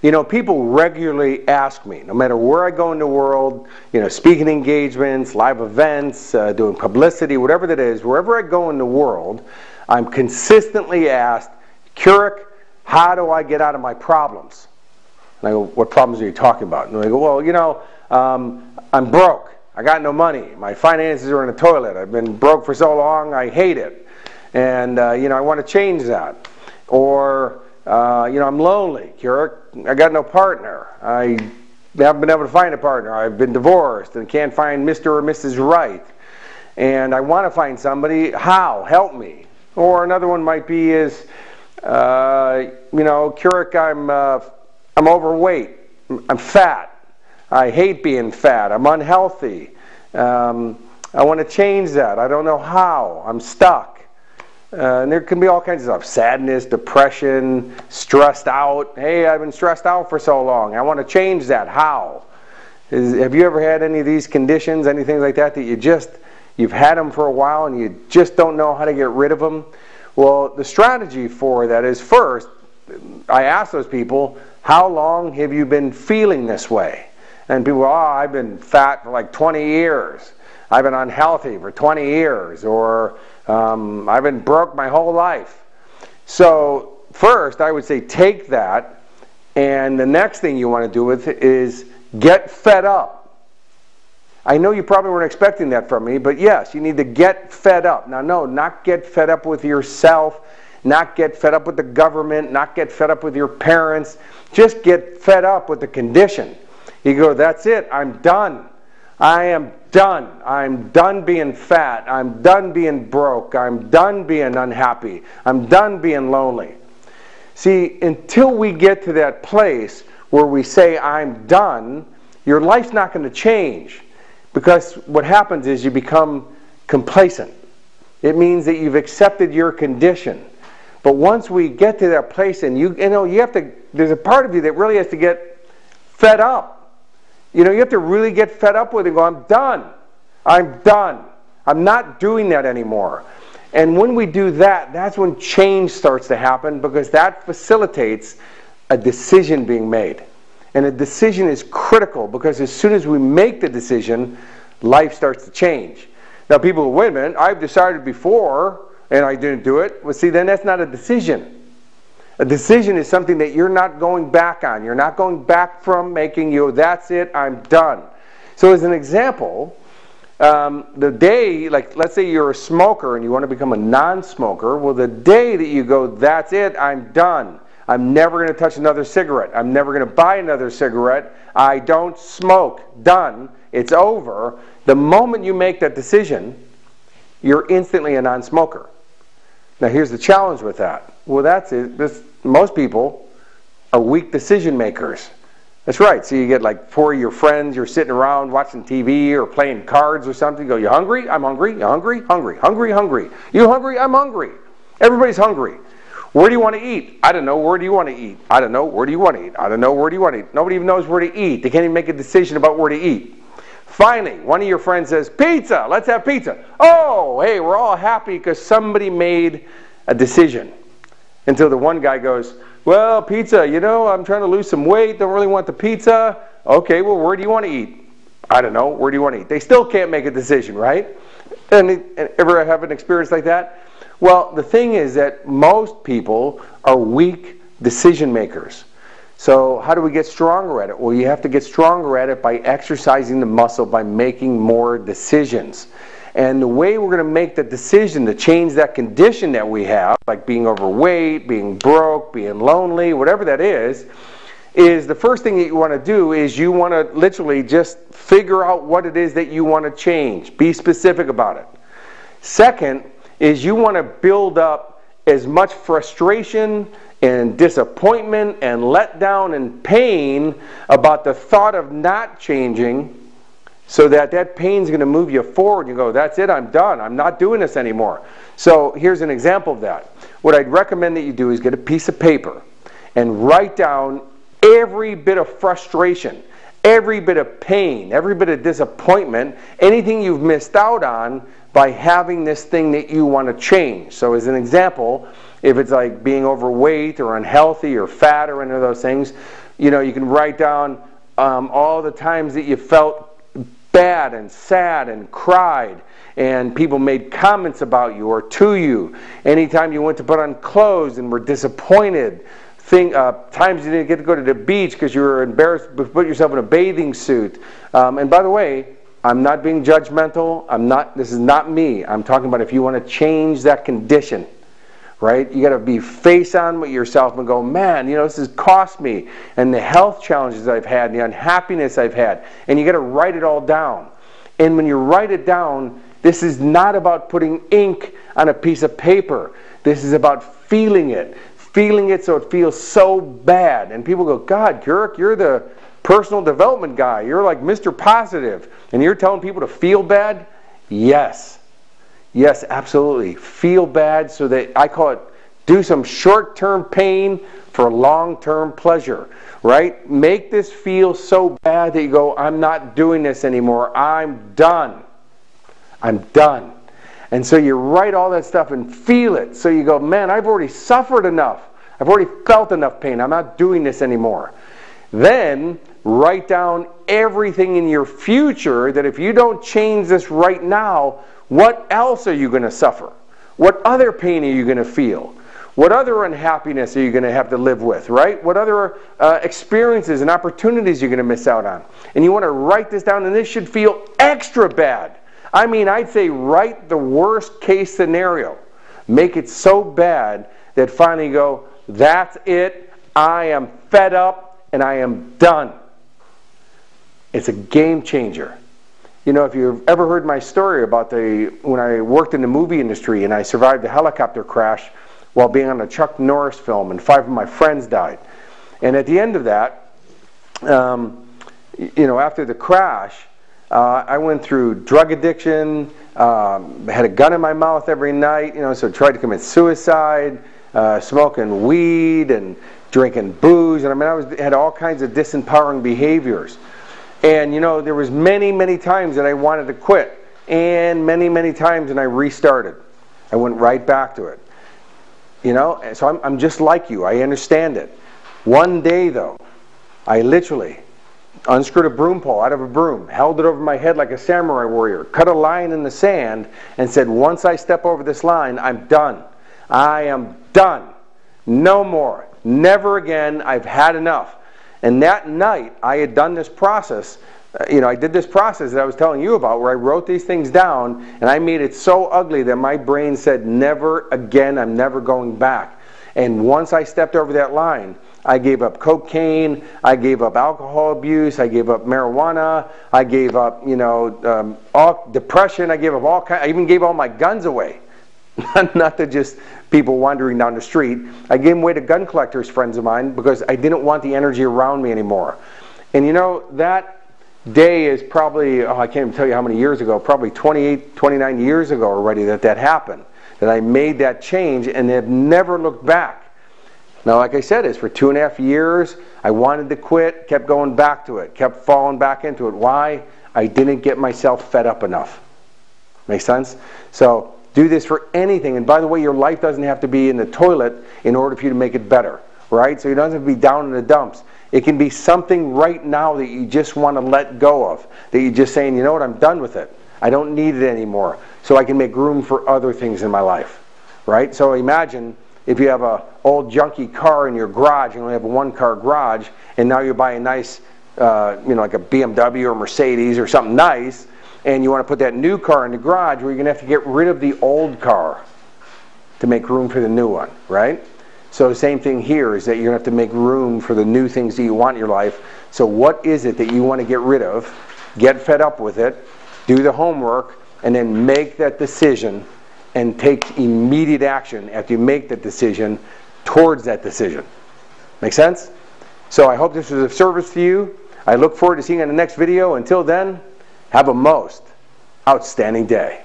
You know, people regularly ask me, no matter where I go in the world, you know, speaking engagements, live events, doing publicity, whatever that is, wherever I go in the world, I'm consistently asked, Kurek, how do I get out of my problems? And I go, what problems are you talking about? And they go, well, you know, I'm broke. I got no money. My finances are in the toilet. I've been broke for so long, I hate it. And, you know, I want to change that. Or, you know, I'm lonely. Kurek, I got no partner. I haven't been able to find a partner. I've been divorced and can't find Mr. or Mrs. Right. And I want to find somebody. How? Help me. Or another one might be is, you know, Kurek, I'm overweight. I'm fat. I hate being fat. I'm unhealthy. I want to change that. I don't know how. I'm stuck. And there can be all kinds of stuff. Sadness, depression, stressed out. Hey, I've been stressed out for so long. I want to change that. How? Have you ever had any of these conditions, anything like that, that you've had them for a while and you just don't know how to get rid of them? Well, the strategy for that is, first, I ask those people, how long have you been feeling this way? And people, oh, I've been fat for like 20 years. I've been unhealthy for 20 years. Or I've been broke my whole life. So first, I would say take that, and the next thing you want to do with it is get fed up. I know you probably weren't expecting that from me, but yes, you need to get fed up. Now, no, not get fed up with yourself, not get fed up with the government, not get fed up with your parents. Just get fed up with the condition. You go, that's it, I'm done. I am done. I'm done being fat. I'm done being broke. I'm done being unhappy. I'm done being lonely. See, until we get to that place where we say, I'm done, your life's not going to change. Because what happens is you become complacent. It means that you've accepted your condition. But once we get to that place, and you know, you have to, there's a part of you that really has to get fed up. You know, you have to really get fed up with it and go, I'm done. I'm done. I'm not doing that anymore. And when we do that, that's when change starts to happen, because that facilitates a decision being made. And a decision is critical, because as soon as we make the decision, life starts to change. Now people go, wait a minute, I've decided before and I didn't do it. Well, see, then that's not a decision. A decision is something that you're not going back on. You're not going back from making you, that's it, I'm done. So as an example, the day, like let's say you're a smoker and you want to become a non-smoker, well, the day that you go, that's it, I'm done. I'm never going to touch another cigarette. I'm never going to buy another cigarette. I don't smoke. Done. It's over. The moment you make that decision, you're instantly a non-smoker. Now here's the challenge with that. Well, that's it. Most people are weak decision makers. That's right. So you get like 4 of your friends, you're sitting around watching TV or playing cards or something. You go, you hungry? I'm hungry. You hungry? Hungry. Hungry, hungry. You hungry? I'm hungry. Everybody's hungry. Where do you want to eat? I don't know. Where do you want to eat? I don't know. Where do you want to eat? I don't know. Where do you want to eat? Nobody even knows where to eat. They can't even make a decision about where to eat. Finally, one of your friends says, pizza. Let's have pizza. Oh, hey, we're all happy because somebody made a decision. Until the one guy goes, well, pizza, you know, I'm trying to lose some weight, don't really want the pizza. Okay, well, where do you want to eat? I don't know, where do you want to eat? They still can't make a decision, right? And ever have an experience like that? Well, the thing is that most people are weak decision makers. So how do we get stronger at it? Well, you have to get stronger at it by exercising the muscle, by making more decisions. And the way we're going to make the decision to change that condition that we have, like being overweight, being broke, being lonely, whatever that is the first thing that you want to do is you want to literally just figure out what it is that you want to change. Be specific about it. Second is you want to build up as much frustration and disappointment and letdown and pain about the thought of not changing, so that pain's going to move you forward. You go, that's it, I'm done. I'm not doing this anymore. So here's an example of that. What I'd recommend that you do is get a piece of paper and write down every bit of frustration, every bit of pain, every bit of disappointment, anything you've missed out on by having this thing that you want to change. So as an example, if it's like being overweight or unhealthy or fat or any of those things, you know, you can write down all the times that you felt bad and sad and cried and people made comments about you or to you. Anytime you went to put on clothes and were disappointed. Times you didn't get to go to the beach because you were embarrassed to put yourself in a bathing suit. And by the way, I'm not being judgmental. This is not me. I'm talking about if you want to change that condition, right? You got to be face on with yourself and go, man, you know, this has cost me, and the health challenges I've had, and the unhappiness I've had, and you got to write it all down. And when you write it down, this is not about putting ink on a piece of paper. This is about feeling it so it feels so bad. And people go, God, Kurek, you're the personal development guy. You're like Mr. Positive, and you're telling people to feel bad? Yes. Yes, absolutely. Feel bad so that, I call it, do some short-term pain for long-term pleasure, right? Make this feel so bad that you go, I'm not doing this anymore. I'm done. I'm done. And so you write all that stuff and feel it. So you go, man, I've already suffered enough. I've already felt enough pain. I'm not doing this anymore. Then write down everything in your future that if you don't change this right now, what else are you going to suffer? What other pain are you going to feel? What other unhappiness are you going to have to live with, right? What other experiences and opportunities you're going to miss out on? And you want to write this down, and this should feel extra bad. I mean, I'd say write the worst case scenario. Make it so bad that finally you go, that's it, I am fed up and I am done. It's a game changer. You know, if you've ever heard my story about when I worked in the movie industry and I survived a helicopter crash while being on a Chuck Norris film and 5 of my friends died. And at the end of that, you know, after the crash, I went through drug addiction, had a gun in my mouth every night, you know, so tried to commit suicide, smoking weed and drinking booze, and I mean, had all kinds of disempowering behaviors. And you know, there was many, many times that I wanted to quit, and many, many times and I restarted. I went right back to it. You know, so I'm just like you. I understand it. One day though, I literally unscrewed a broom pole out of a broom, held it over my head like a samurai warrior, cut a line in the sand, and said, once I step over this line, I'm done. I am done. No more. Never again. I've had enough. And that night, I had done this process. You know, I did this process that I was telling you about where I wrote these things down, and I made it so ugly that my brain said, never again, I'm never going back. And once I stepped over that line, I gave up cocaine, I gave up alcohol abuse, I gave up marijuana, I gave up, you know, all depression, I gave up all kinds, I even gave all my guns away. Not to just people wandering down the street. I gave them away to gun collectors, friends of mine, because I didn't want the energy around me anymore. And you know, that day is probably, I can't even tell you how many years ago, probably 28, 29 years ago already that happened. That I made that change and have never looked back. Now, like I said, it's for 2.5 years. I wanted to quit, kept going back to it, kept falling back into it. Why? I didn't get myself fed up enough. Make sense? So do this for anything. And by the way, your life doesn't have to be in the toilet in order for you to make it better, right? So you don't have to be down in the dumps. It can be something right now that you just want to let go of, that you're just saying, you know what, I'm done with it. I don't need it anymore, so I can make room for other things in my life, right? So imagine if you have an old junky car in your garage, you only have a one-car garage, and now you buy a nice, you know, like a BMW or Mercedes or something nice, and you want to put that new car in the garage, where you're going to have to get rid of the old car to make room for the new one, right? So the same thing here is that you're going to have to make room for the new things that you want in your life. So what is it that you want to get rid of? Get fed up with it, do the homework, and then make that decision and take immediate action after you make that decision towards that decision. Make sense? So I hope this was of service to you. I look forward to seeing you in the next video. Until then, have a most outstanding day.